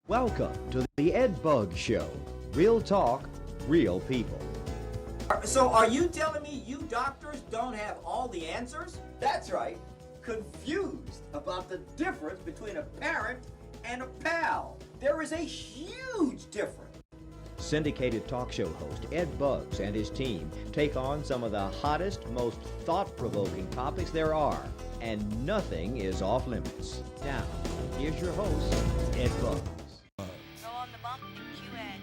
Welcome to the Ed Bugg Show. Real talk, real people. So are you telling me you doctors don't have all the answers? That's right. Confused about the difference between a parent and a pal. There is a huge difference. Syndicated talk show host Ed Buggs and his team take on some of the hottest, most thought-provoking topics there are, and nothing is off limits. Now, here's your host, Ed Buggs. Go on the bump and cue Ed.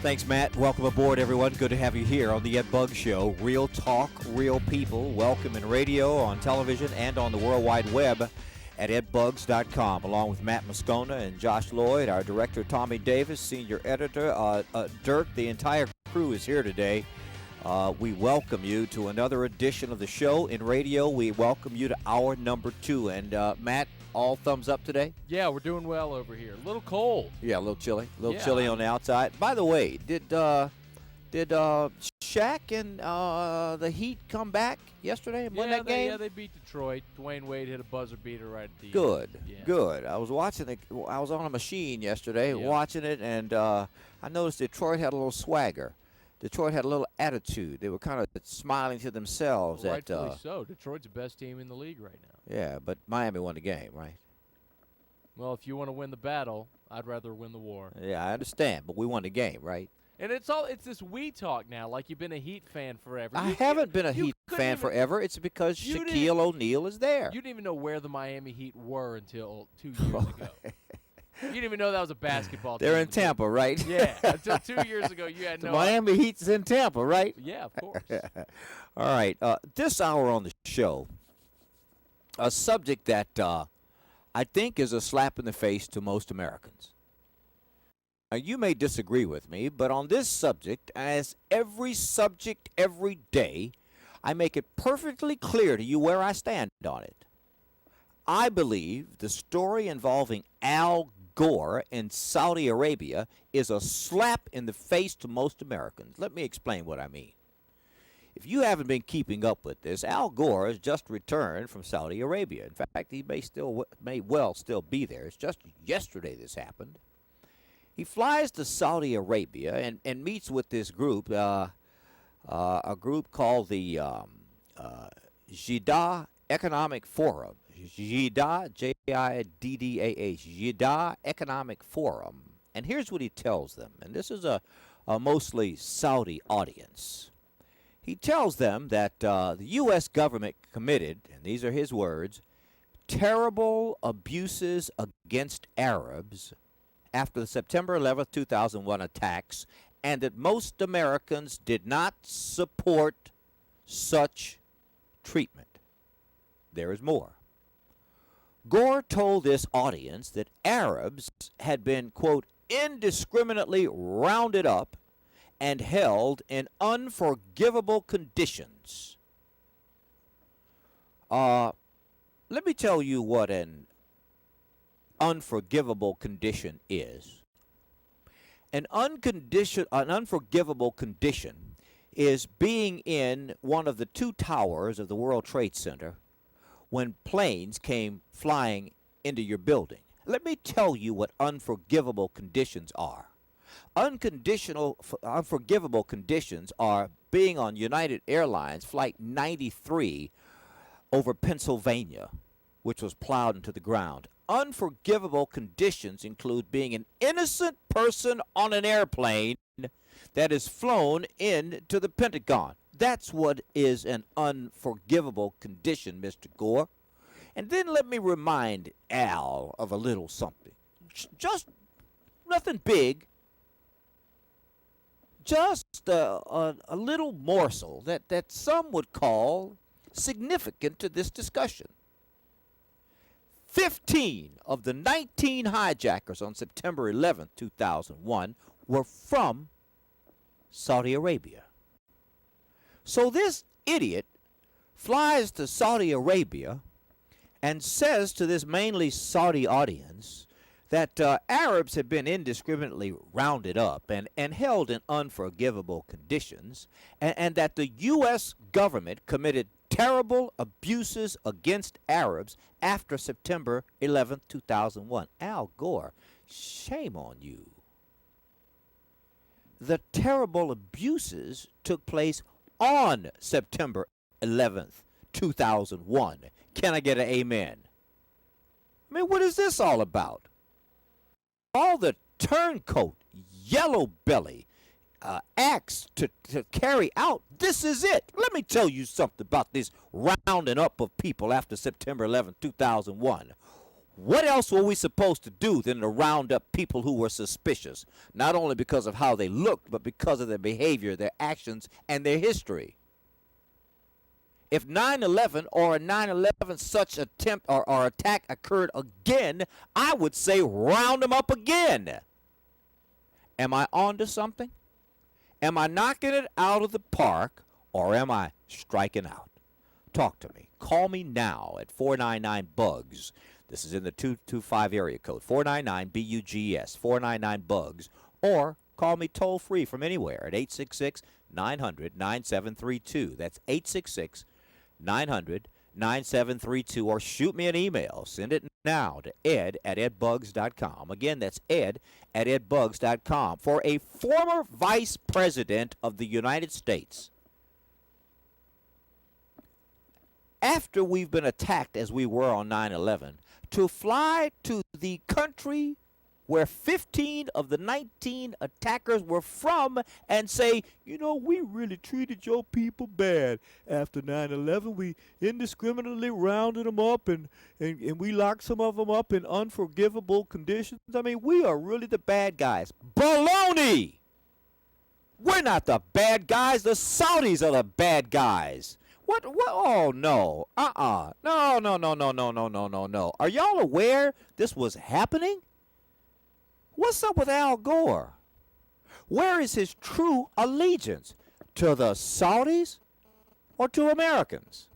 Thanks, Matt. Welcome aboard, everyone. Good to have you here on the Ed Bugg Show. Real talk, real people. Welcome in radio, on television, and on the World Wide Web at edbuggs.com, along with Matt Moscone and Josh Lloyd, our director Tommy Davis, senior editor Dirk. The entire crew is here today. We welcome you to another edition of the show. In radio, we welcome you to hour number 2. And Matt, all thumbs up today? Yeah, we're doing well over here. A little cold. Yeah, a little chilly. A little chilly on the outside. By the way, did Shaq and the Heat come back yesterday and win that game? Yeah, they beat Detroit. Dwayne Wade hit a buzzer beater right at the Good, end. Yeah. good. I was watching it. I was on a machine yesterday watching it, and I noticed Detroit had a little swagger. Detroit had a little attitude. They were kind of smiling to themselves. Well, rightfully so. Detroit's the best team in the league right now. Yeah, but Miami won the game, right? Well, if you want to win the battle, I'd rather win the war. Yeah, I understand, but we won the game, right? And it's this we talk now, like you've been a Heat fan forever. I haven't been a Heat fan forever. It's because Shaquille O'Neal is there. You didn't even know where the Miami Heat were until 2 years ago. You didn't even know that was a basketball team. They're in Tampa, right? Yeah, until 2 years ago you had no Miami Heat's in Tampa, right? Yeah, of course. All right. This hour on the show, a subject that I think is a slap in the face to most Americans. Now, you may disagree with me, but on this subject, as every subject every day, I make it perfectly clear to you where I stand on it. I believe the story involving Al Gore in Saudi Arabia is a slap in the face to most Americans. Let me explain what I mean. If you haven't been keeping up with this, Al Gore has just returned from Saudi Arabia. In fact, he may well still be there. It's just yesterday this happened. He flies to Saudi Arabia and meets with this group, a group called the Jeddah Economic Forum. Jeddah, J-I-D-D-A-H, Jeddah Economic Forum. And here's what he tells them, and this is a mostly Saudi audience. He tells them that the U.S. government committed, and these are his words, terrible abuses against Arabs after the September 11th, 2001 attacks, and that most Americans did not support such treatment. There is more. Gore told this audience that Arabs had been, quote, indiscriminately rounded up and held in unforgivable conditions. Let me tell you what an unforgivable condition is. An unforgivable condition is being in one of the 2 towers of the World Trade Center when planes came flying into your building. Let me tell you what unforgivable conditions are. Unforgivable conditions are being on United Airlines Flight 93 over Pennsylvania, which was plowed into the ground. Unforgivable conditions include being an innocent person on an airplane that is flown into the Pentagon. That's what is an unforgivable condition, Mr. Gore. And then let me remind Al of a little something. Just nothing big. Just a little morsel that some would call significant to this discussion. 15 of the 19 hijackers on September 11th, 2001 were from Saudi Arabia. So this idiot flies to Saudi Arabia and says to this mainly Saudi audience that Arabs have been indiscriminately rounded up and held in unforgivable conditions, and that the U.S. government committed terrible abuses against Arabs after September 11th, 2001. Al Gore, shame on you. The terrible abuses took place on September 11th, 2001. Can I get an amen? I mean, what is this all about? All the turncoat, yellow belly, acts to carry out, this is it. Let me tell you something about this rounding up of people after September 11th, 2001. What else were we supposed to do than to round up people who were suspicious, not only because of how they looked, but because of their behavior, their actions, and their history? If 9/11 or a 9/11 such attempt or attack occurred again, I would say round them up again. Am I on to something? Am I knocking it out of the park, or am I striking out? Talk to me. Call me now at 499-BUGS. This is in the 225 area code, 499-BUGS, 499-BUGS, or call me toll-free from anywhere at 866-900-9732. That's 866-900-9732, or shoot me an email. Send it now to ed@edbugs.com. Again, that's ed@edbugs.com. For a former vice president of the United States, after we've been attacked as we were on 9/11, to fly to the country where 15 of the 19 attackers were from and say, you know, we really treated your people bad. After 9/11, we indiscriminately rounded them up and we locked some of them up in unforgivable conditions. I mean, we are really the bad guys. Baloney! We're not the bad guys. The Saudis are the bad guys. What? Oh, no. No. Are y'all aware this was happening? What's up with Al Gore? Where is his true allegiance? To the Saudis or to Americans?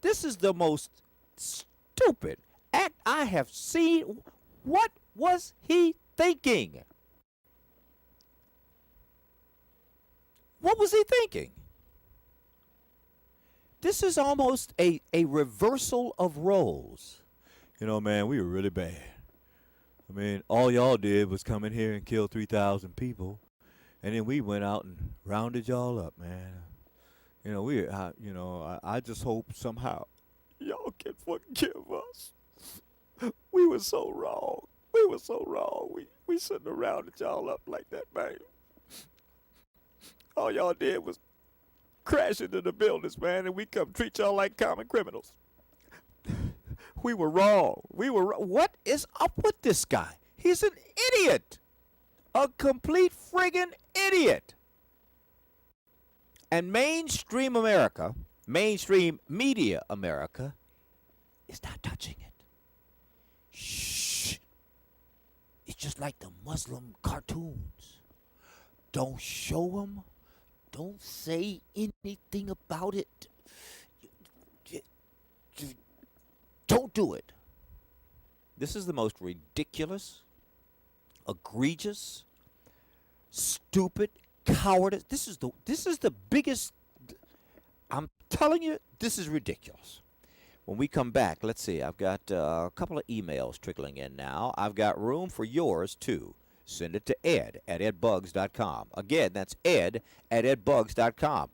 This is the most stupid act I have seen. What was he thinking? What was he thinking? This is almost a reversal of roles. You know, man, we were really bad. I mean, all y'all did was come in here and kill 3,000 people, and then we went out and rounded y'all up, man. You know, I just hope somehow y'all can forgive us. We were so wrong. We shouldn't have rounded y'all up like that, man. All y'all did was crash into the buildings, man, and we come treat y'all like common criminals. We were wrong. What is up with this guy? He's an idiot. A complete friggin' idiot. And mainstream America, mainstream media America, is not touching it. Shh. It's just like the Muslim cartoons. Don't show them. Don't say anything about it. Don't do it. This is the most ridiculous, egregious, stupid, cowardice. This is the biggest. I'm telling you, this is ridiculous. When we come back, let's see. I've got a couple of emails trickling in now. I've got room for yours too. Send it to ed@edbugs.com. Again, that's ed@edbugs.com.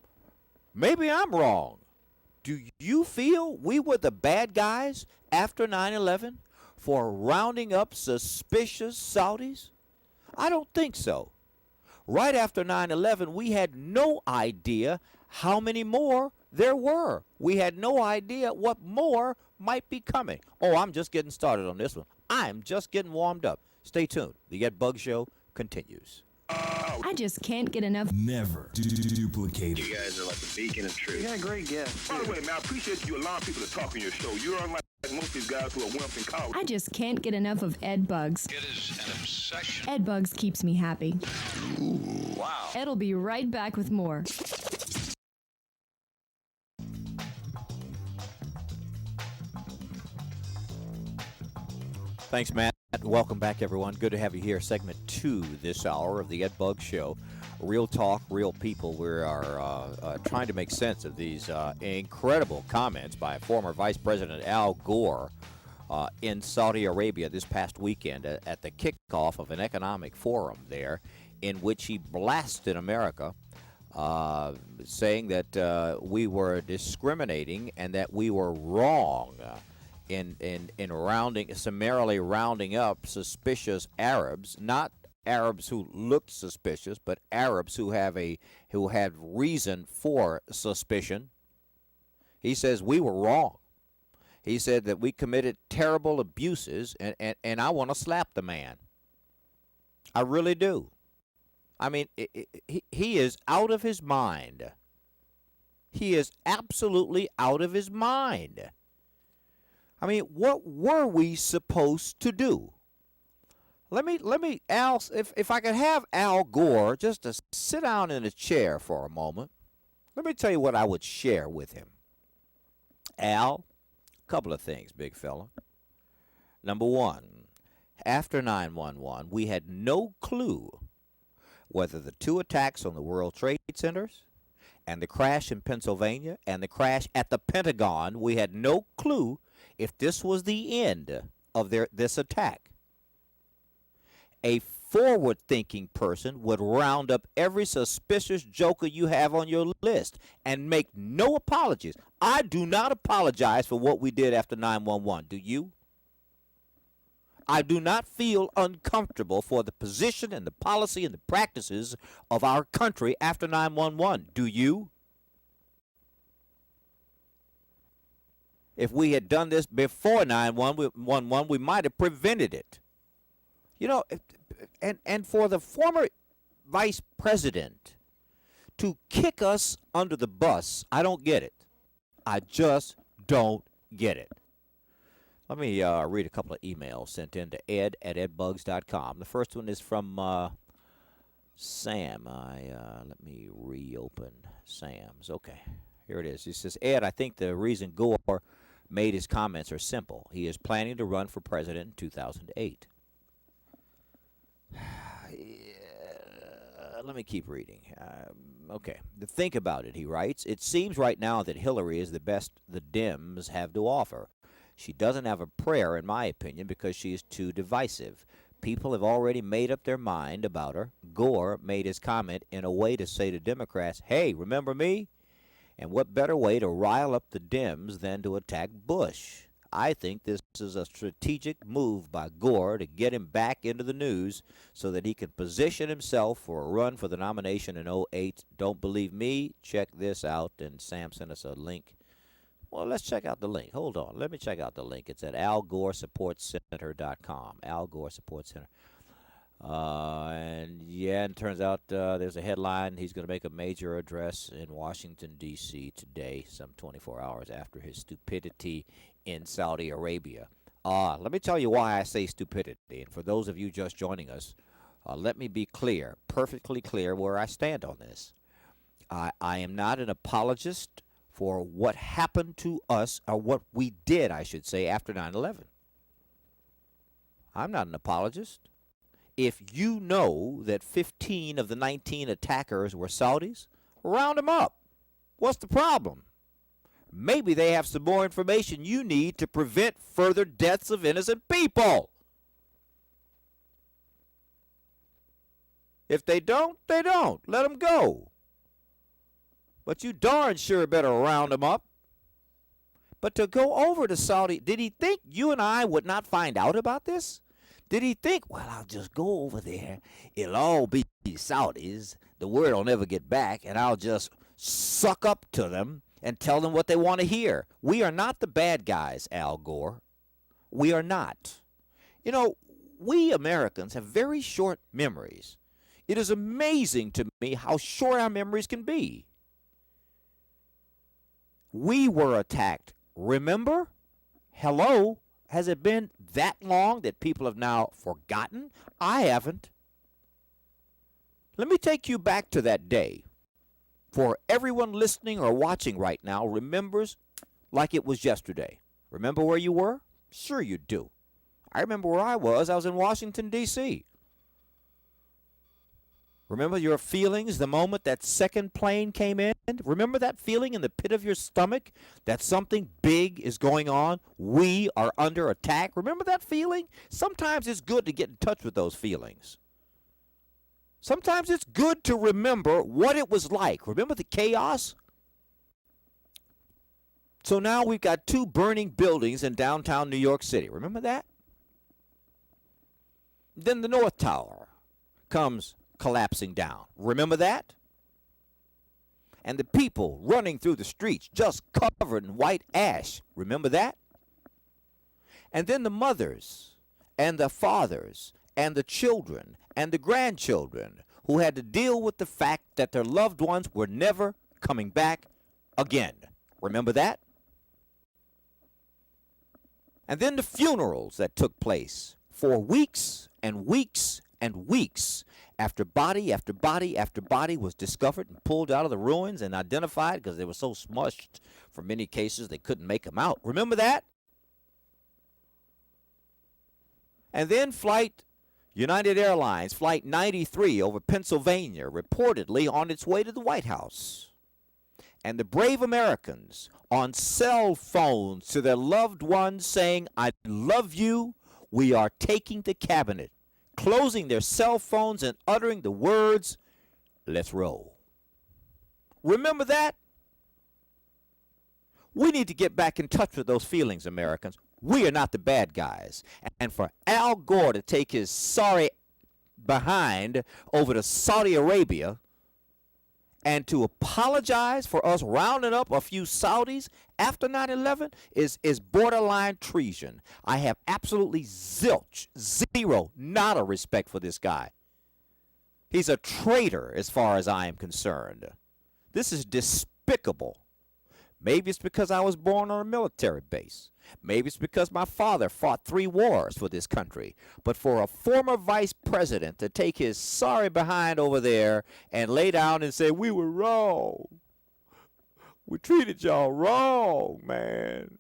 Maybe I'm wrong. Do you feel we were the bad guys after 9/11 for rounding up suspicious Saudis? I don't think so. Right after 9/11, we had no idea how many more there were. We had no idea what more might be coming. Oh, I'm just getting started on this one. I'm just getting warmed up. Stay tuned. The Ed Bug Show continues. I just can't get enough. Never duplicate it. You guys are like a beacon of truth. You got a great guest. By the way, man, I appreciate you allowing people to talk on your show. You're unlike most of these guys who are wimps in college. I just can't get enough of Ed Bugs. It is an obsession. Ed Bugs keeps me happy. Ooh, wow. Ed'll be right back with more. Thanks, Matt. Welcome back, everyone. Good to have you here. Segment 2 this hour of the Ed Bugg Show. Real talk, real people. We are trying to make sense of these incredible comments by former Vice President Al Gore in Saudi Arabia this past weekend at the kickoff of an economic forum there, in which he blasted America, saying that we were discriminating and that we were wrong in summarily rounding up suspicious Arabs, not Arabs who looked suspicious, but Arabs who had reason for suspicion. He says we were wrong. He said that we committed terrible abuses, and I want to slap the man. I really do. I mean, he is out of his mind. He is absolutely out of his mind. I mean, what were we supposed to do? Let me, Al, if I could have Al Gore just to sit down in a chair for a moment, let me tell you what I would share with him. Al, a couple of things, big fella. Number one, after 9/11, we had no clue whether the two attacks on the World Trade Centers and the crash in Pennsylvania and the crash at the Pentagon, we had no clue if this was the end of this attack. A forward-thinking person would round up every suspicious joker you have on your list and make no apologies. I do not apologize for what we did after 9/11. Do you? I do not feel uncomfortable for the position and the policy and the practices of our country after 9/11. Do you? If we had done this before 9/11, we might have prevented it. You know, and for the former vice president to kick us under the bus, I don't get it. I just don't get it. Let me read a couple of emails sent in to ed@edbugs.com. The first one is from Sam. Let me reopen Sam's. Okay, here it is. He says, Ed, I think the reason Gore made his comments are simple. He is planning to run for president in 2008. Let me keep reading. Okay. Think about it, he writes. It seems right now that Hillary is the best the Dems have to offer. She doesn't have a prayer, in my opinion, because she is too divisive. People have already made up their mind about her. Gore made his comment in a way to say to Democrats, hey, remember me? And what better way to rile up the Dems than to attack Bush? I think this is a strategic move by Gore to get him back into the news so that he can position himself for a run for the nomination in 2008. Don't believe me? Check this out. And Sam sent us a link. Well, let's check out the link. Hold on. Let me check out the link. It's at algoresupportcenter.com. Al Gore Support Center. And it turns out there's a headline. He's going to make a major address in Washington, D.C. today, some 24 hours after his stupidity in Saudi Arabia. Let me tell you why I say stupidity. And for those of you just joining us, let me be clear, perfectly clear where I stand on this. I am not an apologist for what happened to us, or what we did, I should say, after 9/11. I'm not an apologist. If you know that 15 of the 19 attackers were Saudis, round them up. What's the problem? Maybe they have some more information you need to prevent further deaths of innocent people. If they don't, they don't. Let them go. But you darn sure better round them up. But to go over to Saudi, did he think you and I would not find out about this? Did he think, well, I'll just go over there. It'll all be Saudis. The word will never get back, and I'll just suck up to them and tell them what they want to hear. We are not the bad guys, Al Gore. We are not. You know, we Americans have very short memories. It is amazing to me how short our memories can be. We were attacked. Remember? Hello? Has it been that long that people have now forgotten? I haven't. Let me take you back to that day. For everyone listening or watching right now remembers like it was yesterday. Remember where you were? Sure you do. I remember where I was. I was in Washington, D.C. Remember your feelings the moment that second plane came in? Remember that feeling in the pit of your stomach that something big is going on? We are under attack. Remember that feeling? Sometimes it's good to get in touch with those feelings. Sometimes it's good to remember what it was like. Remember the chaos? So now we've got 2 burning buildings in downtown New York City. Remember that? Then the North Tower comes collapsing down. Remember that? And the people running through the streets just covered in white ash. Remember that? And then the mothers and the fathers and the children and the grandchildren who had to deal with the fact that their loved ones were never coming back again. Remember that? And then the funerals that took place for weeks and weeks and weeks after body after body after body was discovered and pulled out of the ruins and identified because they were so smushed for many cases they couldn't make them out. Remember that? And then United Airlines Flight 93 over Pennsylvania, reportedly on its way to the White House. And the brave Americans on cell phones to their loved ones saying, I love you, we are taking the cabinet, closing their cell phones and uttering the words, let's roll. Remember that? We need to get back in touch with those feelings, Americans. We are not the bad guys. And for Al Gore to take his sorry behind over to Saudi Arabia and to apologize for us rounding up a few Saudis after 9/11 is borderline treason. I have absolutely zero, not a respect for this guy. He's a traitor as far as I am concerned. This is despicable. Maybe it's because I was born on a military base. Maybe it's because my father fought 3 wars for this country. But for a former vice president to take his sorry behind over there and lay down and say, we were wrong. We treated y'all wrong, man.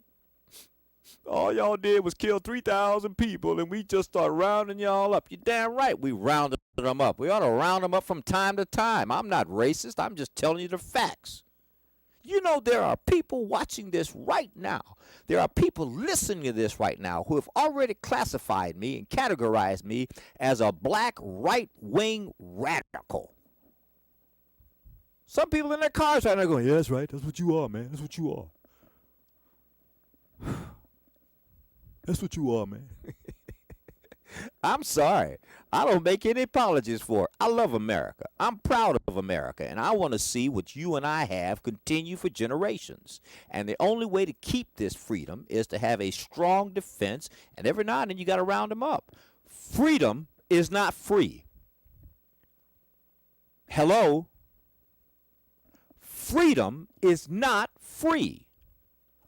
All y'all did was kill 3,000 people, and we just start rounding y'all up. You're damn right we rounded them up. We ought to round them up from time to time. I'm not racist. I'm just telling you the facts. You know, there are people watching this right now. There are people listening to this right now who have already classified me and categorized me as a black right-wing radical. Some people in their cars right now going, yeah, that's right. That's what you are, man. That's what you are. That's what you are, man. I'm sorry. I don't make any apologies for it. I love America. I'm proud of America, and I want to see what you and I have continue for generations. And the only way to keep this freedom is to have a strong defense, and every now and then you got to round them up. Freedom is not free. Hello? Freedom is not free.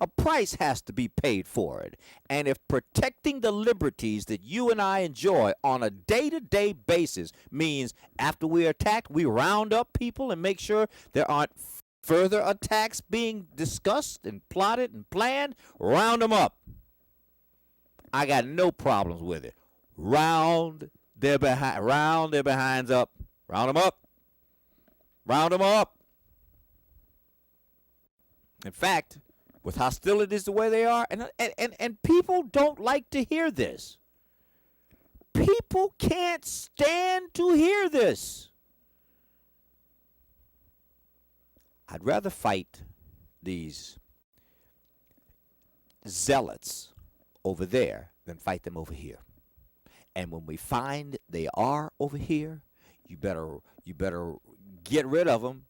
A price has to be paid for it. And if protecting the liberties that you and I enjoy on a day-to-day basis means after we are attacked, we round up people and make sure there aren't further attacks being discussed and plotted and planned, round them up. I got no problems with it. Round their behinds up. Round them up. Round them up. In fact, with hostilities the way they are, and people don't like to hear this. People can't stand to hear this. I'd rather fight these zealots over there than fight them over here. And when we find they are over here, you better get rid of them,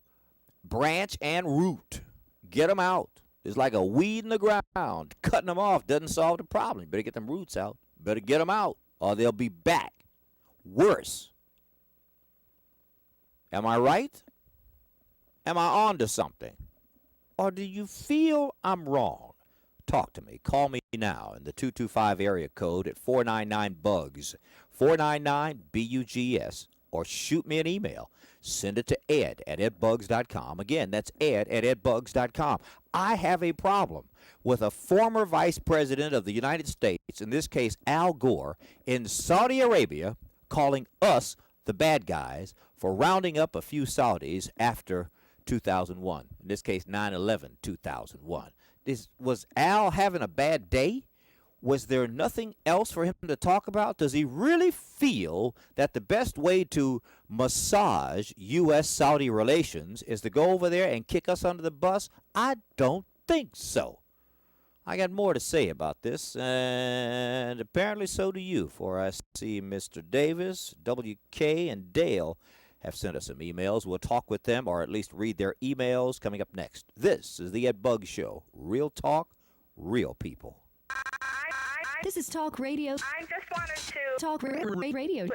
branch and root. Get them out. It's like a weed in the ground. Cutting them off doesn't solve the problem. You better get them roots out. You better get them out, or they'll be back. Worse. Am I right? Am I on to something? Or do you feel I'm wrong? Talk to me. Call me now in the 225 area code at 499-BUGS. 499-BUGS. or shoot me an email. Send it to ed@edbugs.com. Again, that's ed@edbugs.com. I have a problem with a former vice president of the United States, in this case Al Gore, in Saudi Arabia, calling us the bad guys for rounding up a few Saudis after 2001. In this case, 9/11/2001. Was Al having a bad day? Was there nothing else for him to talk about? Does he really feel that the best way to massage U.S.-Saudi relations is to go over there and kick us under the bus? I don't think so. I got more to say about this, and apparently so do you, for I see Mr. Davis, WK, and Dale have sent us some emails. We'll talk with them, or at least read their emails, coming up next. This is the Ed Bugg Show. Real talk, real people. This is Talk Radio. I just wanted to Talk Radio.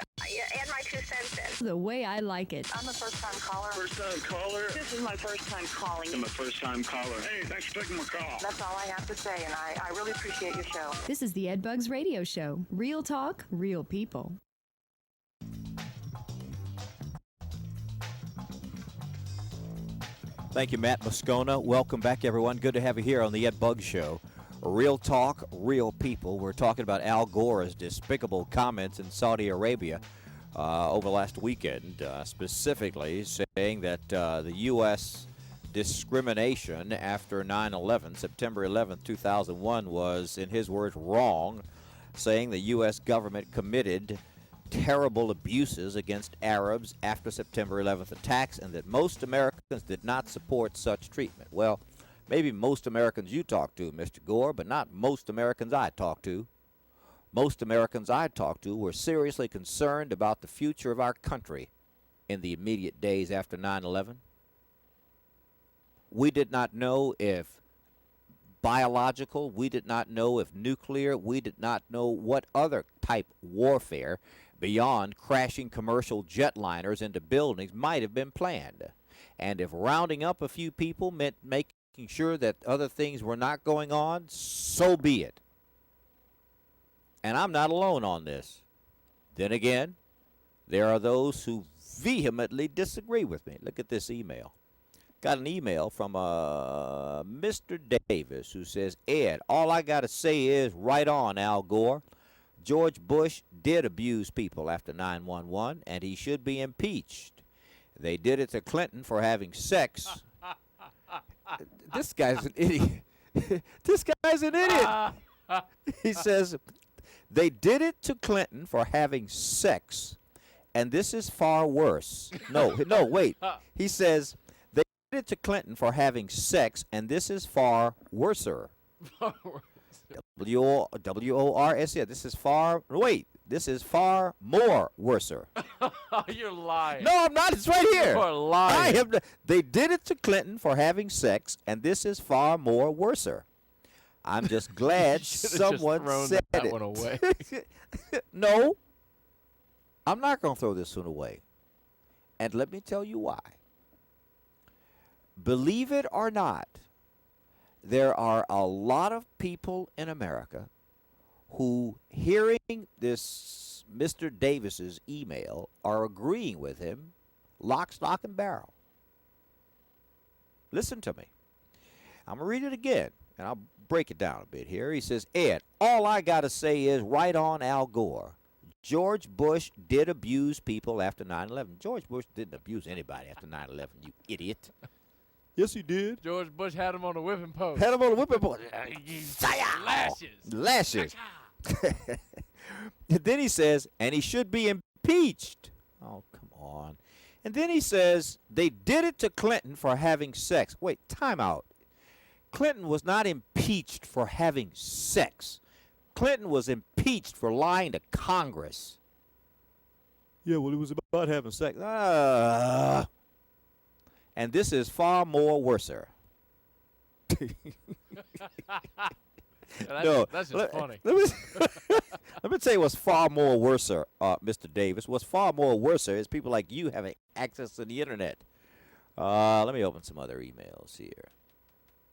add my 2 cents in. The way I like it. I'm a first-time caller. First-time caller. This is my first time calling. I'm a first-time caller. Hey, thanks for taking my call. That's all I have to say, and I really appreciate your show. This is the Ed Buggs Radio Show. Real talk, real people. Thank you, Matt Moscone. Welcome back, everyone. Good to have you here on the Ed Bugg Show. Real talk, real people. We're talking about Al Gore's despicable comments in Saudi Arabia over last weekend, specifically saying that the U.S. discrimination after 9/11, September 11, 2001, was, in his words, wrong, saying the U.S. government committed terrible abuses against Arabs after September 11th attacks, and that most Americans did not support such treatment. Well, maybe most Americans you talk to, Mr. Gore, but not most Americans I talk to. Most Americans I talk to were seriously concerned about the future of our country in the immediate days after 9/11. We did not know if biological, we did not know if nuclear, we did not know what other type warfare beyond crashing commercial jetliners into buildings might have been planned. And if rounding up a few people meant making sure that other things were not going on, so be it. And I'm not alone on this. Then again, there are those who vehemently disagree with me. Look at this email. Got an email from Mr. Davis who says, Ed, all I got to say is right on, Al Gore. George Bush did abuse people after 9/11, and he should be impeached. They did it to Clinton for having sex. This guy's an idiot. This guy's an idiot. He says, they did it to Clinton for having sex, and this is far worse. No, wait. He says, they did it to Clinton for having sex, and this is far worser. W-O-R-S. Yeah, this is far. Wait, this is far more worser. You're lying. No, I'm not. It's right here. You are lying. They did it to Clinton for having sex, and this is far more worser. I'm just glad someone said that it. one away. No, I'm not going to throw this one away. And let me tell you why. Believe it or not, there are a lot of people in America who, hearing this Mr. Davis's email, are agreeing with him lock, stock, and barrel. Listen to me. I'm going to read it again, and I'll break it down a bit here. He says, Ed, all I got to say is right on Al Gore. George Bush did abuse people after 9/11. George Bush didn't abuse anybody after 9/11, you idiot. Yes, he did. George Bush had him on a whipping post. Had him on a whipping post. Lashes. Lashes. Then he says, and he should be impeached. Oh, come on. And then he says, they did it to Clinton for having sex. Wait, time out. Clinton was not impeached for having sex. Clinton was impeached for lying to Congress. Yeah, well, it was about having sex. And this is far more worser. That's just funny. Let me tell you what's far more worser, Mr. Davis. What's far more worser is people like you having access to the internet. Let me open some other emails here.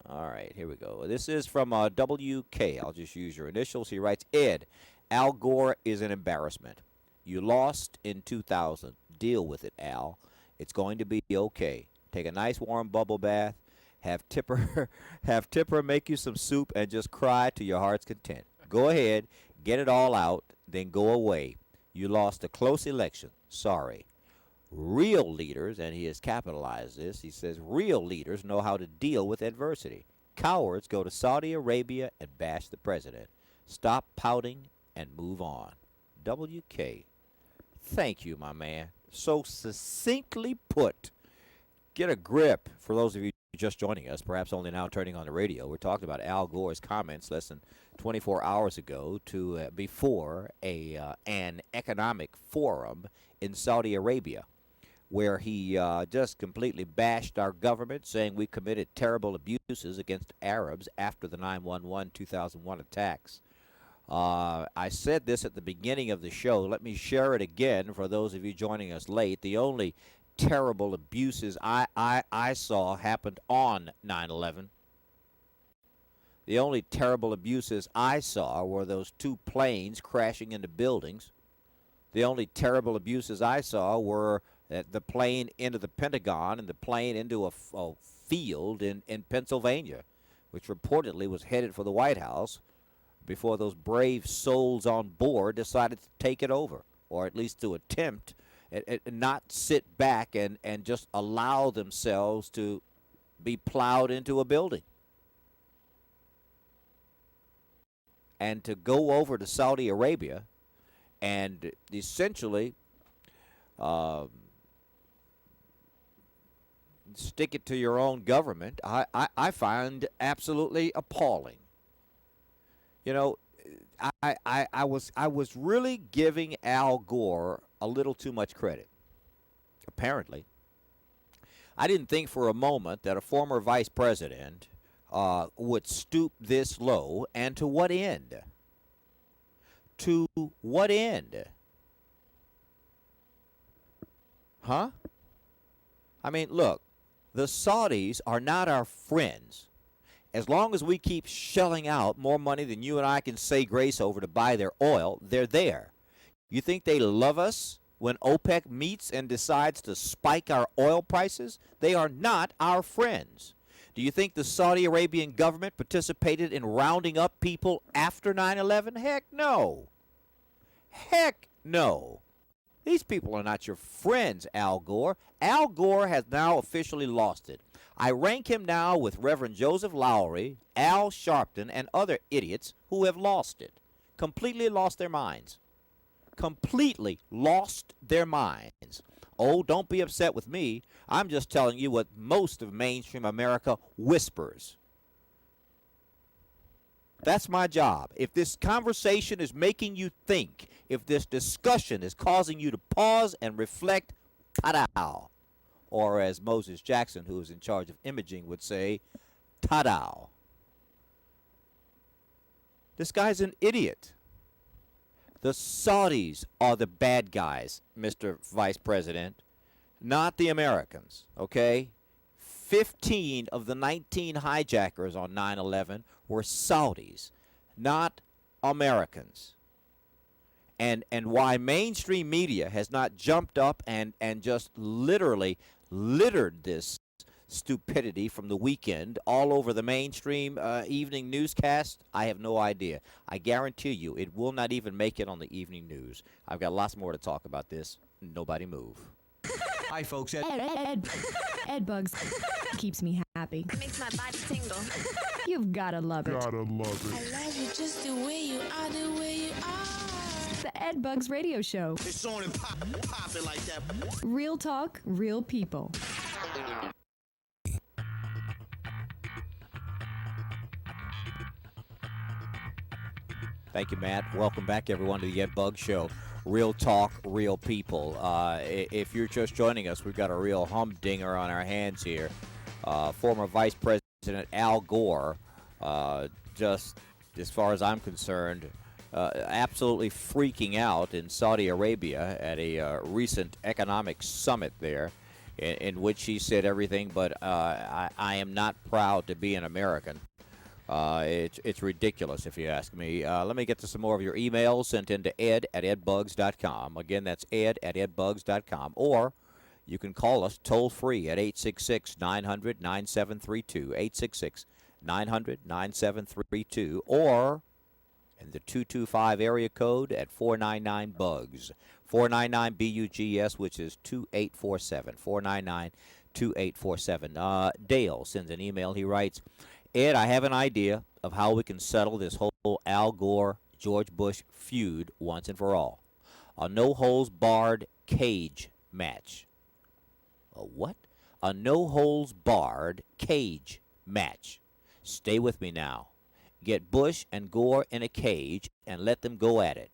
All right, here we go. This is from WK. I'll just use your initials. He writes, Ed, Al Gore is an embarrassment. You lost in 2000. Deal with it, Al. It's going to be okay. Take a nice warm bubble bath. Have Tipper make you some soup and just cry to your heart's content. Go ahead, get it all out, then go away. You lost a close election. Sorry. Real leaders, and he has capitalized this, he says real leaders know how to deal with adversity. Cowards go to Saudi Arabia and bash the president. Stop pouting and move on. WK. Thank you, my man. So succinctly put. Get a grip. For those of you just joining us, perhaps only now turning on the radio, we're talking about Al Gore's comments less than 24 hours ago before an economic forum in Saudi Arabia, where he just completely bashed our government, saying we committed terrible abuses against Arabs after the 9/11 2001 attacks. I said this at the beginning of the show. Let me share it again for those of you joining us late. The only terrible abuses I saw happened on 9/11. The only terrible abuses I saw were those two planes crashing into buildings. The only terrible abuses I saw were the plane into the Pentagon and the plane into a field in Pennsylvania, which reportedly was headed for the White House before those brave souls on board decided to take it over, or at least to attempt and not sit back and just allow themselves to be plowed into a building. And to go over to Saudi Arabia and essentially stick it to your own government, I find absolutely appalling. You know, I was really giving Al Gore a little too much credit. Apparently, I didn't think for a moment that a former vice president would stoop this low, and to what end? To what end? Huh? I mean, look, the Saudis are not our friends. As long as we keep shelling out more money than you and I can say grace over to buy their oil, they're there. You think they love us when OPEC meets and decides to spike our oil prices? They are not our friends. Do you think the Saudi Arabian government participated in rounding up people after 9/11? Heck no. Heck no. These people are not your friends, Al Gore. Al Gore has now officially lost it. I rank him now with Reverend Joseph Lowry, Al Sharpton, and other idiots who have lost it. Completely lost their minds. Completely lost their minds. Oh, don't be upset with me. I'm just telling you what most of mainstream America whispers. That's my job. If this conversation is making you think, if this discussion is causing you to pause and reflect, ta-da. Or as Moses Jackson, who is in charge of imaging, would say, ta-da. This guy's an idiot. The Saudis are the bad guys, Mr. Vice President, not the Americans, okay? 15 of the 19 hijackers on 9/11 were Saudis, not Americans. And why mainstream media has not jumped up and just literally littered this stupidity from the weekend all over the mainstream evening newscast, I have no idea. I guarantee you it will not even make it on the evening news. I've got lots more to talk about this. Nobody move. Hi, folks. Ed Buggs keeps me happy. Makes my body tingle. You've gotta love it. I love you just the way you are, the way you are. The Ed Buggs Radio Show. It's on and pop it like that. Real talk, real people. Thank you, Matt. Welcome back, everyone, to the Ed Buggs Show. Real talk, real people. If you're just joining us, we've got a real humdinger on our hands here. Former Vice President Al Gore, just as far as I'm concerned, absolutely freaking out in Saudi Arabia at a recent economic summit there, in which he said everything but I am not proud to be an American. It's ridiculous, if you ask me. Let me get to some more of your emails sent in to ed@edbugs.com. Again, that's ed@edbugs.com. Or you can call us toll-free at 866-900-9732, 866-900-9732, or in the 225 area code at 499-BUGS, 499-BUGS, which is 2847, 499-2847. Dale sends an email. He writes, Ed, I have an idea of how we can settle this whole Al Gore, George Bush feud once and for all. A no-holds-barred cage match. A what? A no-holds-barred cage match. Stay with me now. Get Bush and Gore in a cage and let them go at it.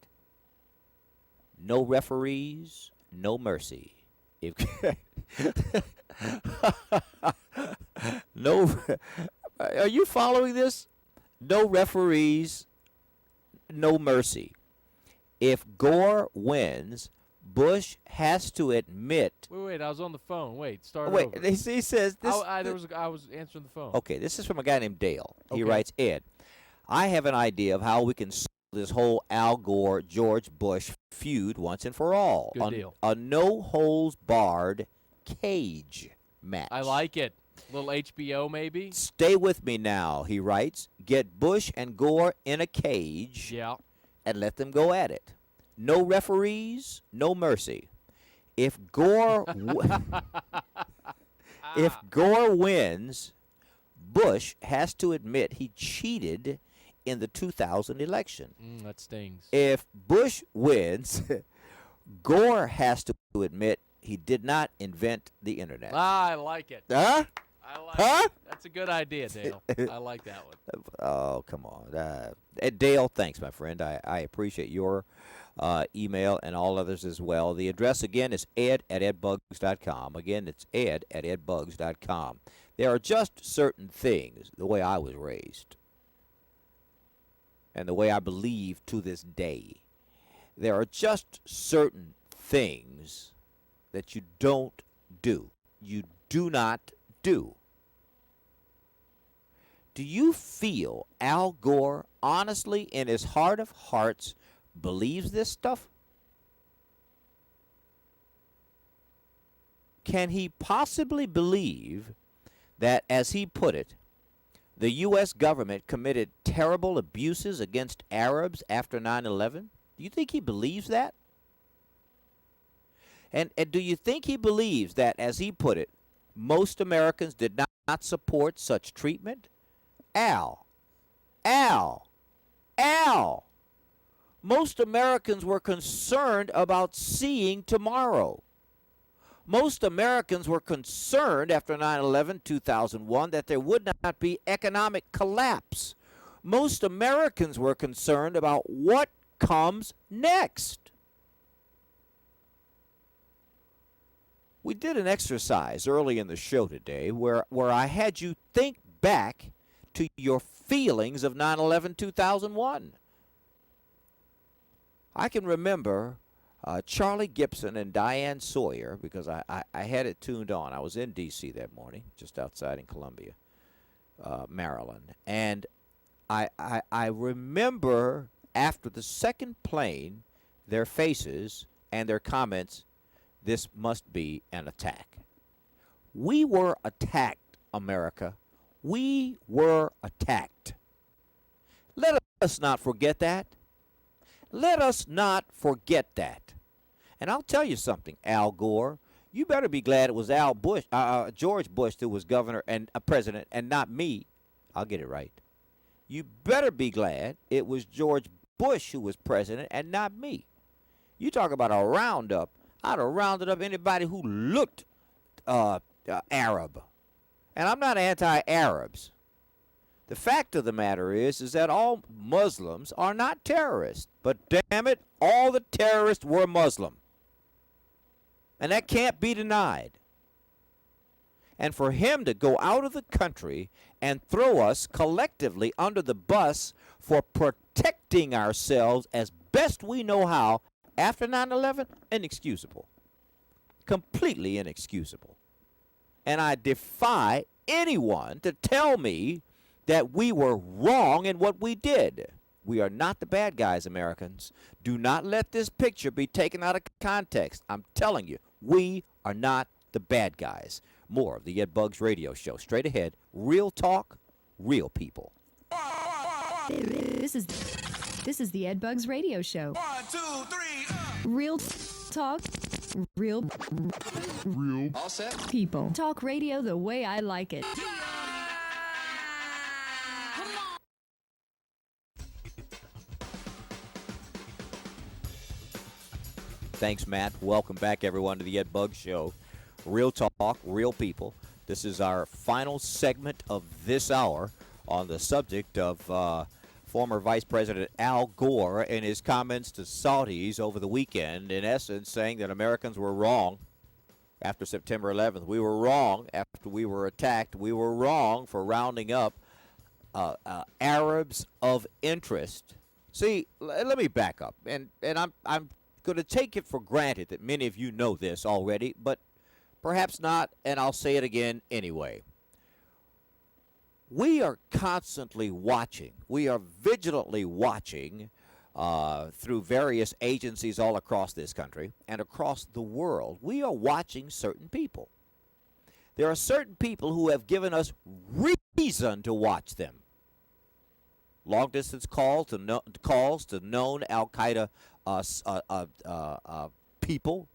No referees, no mercy. If no, are you following this? No referees, no mercy. If Gore wins, Bush has to admit. Wait, I was on the phone. Wait, start over. Wait, he says this. I was answering the phone. Okay, this is from a guy named Dale. He Okay. writes, Ed, I have an idea of how we can settle this whole Al Gore, George Bush feud once and for all. Good deal. A no-holds-barred cage match. I like it. Little HBO maybe? Stay with me now, he writes. Get Bush and Gore in a cage Yeah. and let them go at it. No referees, no mercy. If Gore if Gore wins, Bush has to admit he cheated in the 2000 election. That stings. If Bush wins, Gore has to admit he did not invent the internet. I like it. Huh? I like Huh? it. That's a good idea, Dale. I like that one. Oh, come on. Dale, thanks, my friend. I appreciate your email and all others as well. The address, again, is ed@edbugs.com. Again, it's ed@edbugs.com. There are just certain things, the way I was raised, and the way I believe to this day, there are just certain things that you don't do. You do not do. Do you feel Al Gore honestly, in his heart of hearts, believes this stuff? Can he possibly believe that, as he put it, the U.S. government committed terrible abuses against Arabs after 9/11? Do you think he believes that? And do you think he believes that, as he put it, most Americans did not support such treatment? Al. Most Americans were concerned about seeing tomorrow. Most Americans were concerned after 9/11, 2001, that there would not be economic collapse. Most Americans were concerned about what comes next. We did an exercise early in the show today where I had you think back to your feelings of 9/11, 2001. I can remember Charlie Gibson and Diane Sawyer, because I had it tuned on. I was in D.C. that morning, just outside in Columbia, Maryland. And I remember after the second plane, their faces and their comments, this must be an attack. We were attacked, America. We were attacked. Let us not forget that. Let us not forget that. And I'll tell you something, Al Gore. You better be glad it was George Bush that was governor and president, and not me. I'll get it right. You better be glad it was George Bush who was president and not me. You talk about a roundup. I'd have rounded up anybody who looked Arab. And I'm not anti-Arabs. The fact of the matter is that all Muslims are not terrorists. But damn it, all the terrorists were Muslim. And that can't be denied. And for him to go out of the country and throw us collectively under the bus for protecting ourselves as best we know how after 9/11, inexcusable. Completely inexcusable. And I defy anyone to tell me that we were wrong in what we did. We are not the bad guys, Americans. Do not let this picture be taken out of context. I'm telling you, we are not the bad guys. More of the Ed Buggs Radio Show. Straight ahead, real talk, real people. This is the Ed Buggs Radio Show. 1, 2, 3, Real talk, real all set. people. Talk radio the way I like it. Thanks, Matt. Welcome back, everyone, to the Ed Buggs Show. Real talk, real people. This is our final segment of this hour on the subject of former Vice President Al Gore and his comments to Saudis over the weekend, in essence saying that Americans were wrong after September 11th. We were wrong after we were attacked. We were wrong for rounding up Arabs of interest. See, let me back up, and I'm going to take it for granted that many of you know this already, but perhaps not, and I'll say it again anyway. We are constantly watching. We are vigilantly watching through various agencies all across this country and across the world. We are watching certain people. There are certain people who have given us reason to watch them. Long-distance calls to known Al-Qaeda people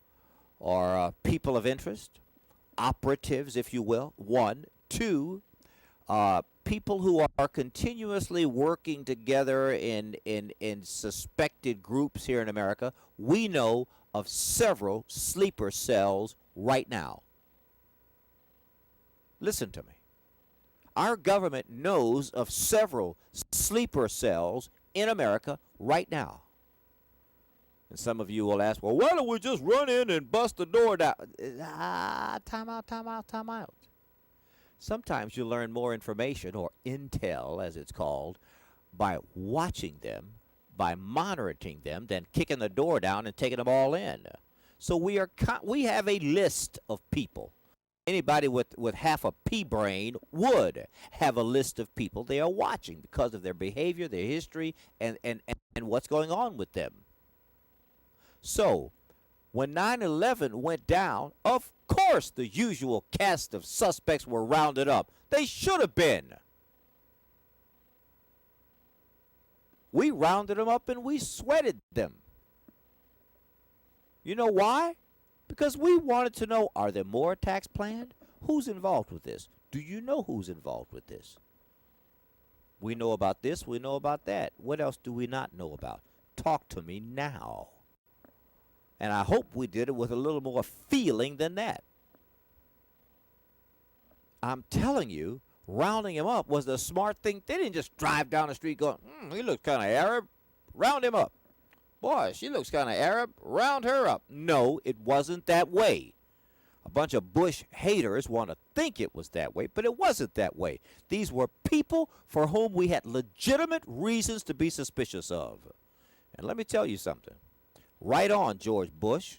or people of interest, operatives, if you will. 1, 2, people who are continuously working together in suspected groups here in America. We know of several sleeper cells right now. Listen to me. Our government knows of several sleeper cells in America right now. And some of you will ask, well, why don't we just run in and bust the door down? Time out. Sometimes you learn more information, or intel as it's called, by watching them, by monitoring them, than kicking the door down and taking them all in. So we have a list of people. Anybody with half a pea brain would have a list of people they are watching because of their behavior, their history, and what's going on with them. So, when 9/11 went down, of course the usual cast of suspects were rounded up. They should have been. We rounded them up and we sweated them. You know why? Because we wanted to know, are there more attacks planned? Who's involved with this? Do you know who's involved with this? We know about this, we know about that. What else do we not know about? Talk to me now. And I hope we did it with a little more feeling than that. I'm telling you, rounding him up was the smart thing. They didn't just drive down the street going, he looks kind of Arab. Round him up. Boy, she looks kind of Arab. Round her up. No, it wasn't that way. A bunch of Bush haters want to think it was that way, but it wasn't that way. These were people for whom we had legitimate reasons to be suspicious of. And let me tell you something. Right on, George Bush.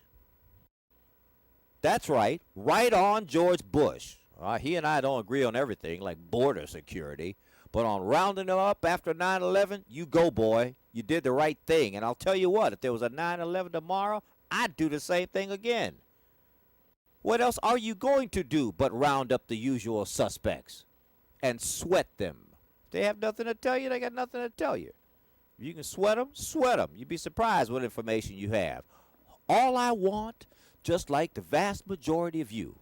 That's right. Right on, George Bush. He and I don't agree on everything, like border security. But on rounding them up after 9/11, you go, boy. You did the right thing. And I'll tell you what, if there was a 9/11 tomorrow, I'd do the same thing again. What else are you going to do but round up the usual suspects and sweat them? If they have nothing to tell you, they got nothing to tell you. If you can sweat them, sweat them. You'd be surprised what information you have. All I want, just like the vast majority of you,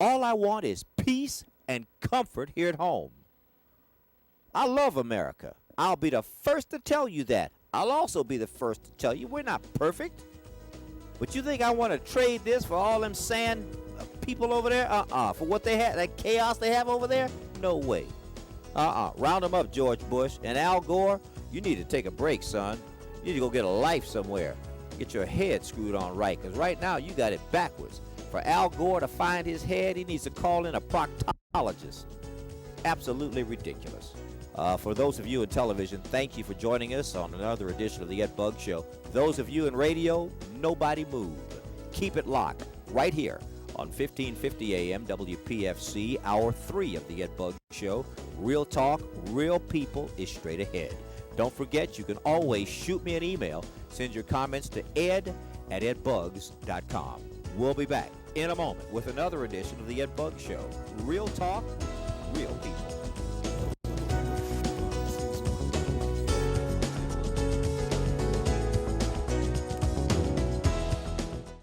all I want is peace and comfort here at home. I love America. I'll be the first to tell you that. I'll also be the first to tell you we're not perfect. But you think I want to trade this for all them sand people over there? For what they have, that chaos they have over there? No way. Round them up, George Bush. And Al Gore, you need to take a break, son. You need to go get a life somewhere. Get your head screwed on right, because right now you got it backwards. For Al Gore to find his head, he needs to call in a proctologist. Absolutely ridiculous. For those of you in television, thank you for joining us on another edition of the Ed Buggs Show. Those of you in radio, nobody move. Keep it locked right here on 1550 AM WPFC, Hour 3 of the Ed Buggs Show. Real talk, real people is straight ahead. Don't forget, you can always shoot me an email. Send your comments to ed@edbugs.com. We'll be back in a moment with another edition of the Ed Bugg Show. Real talk, real people.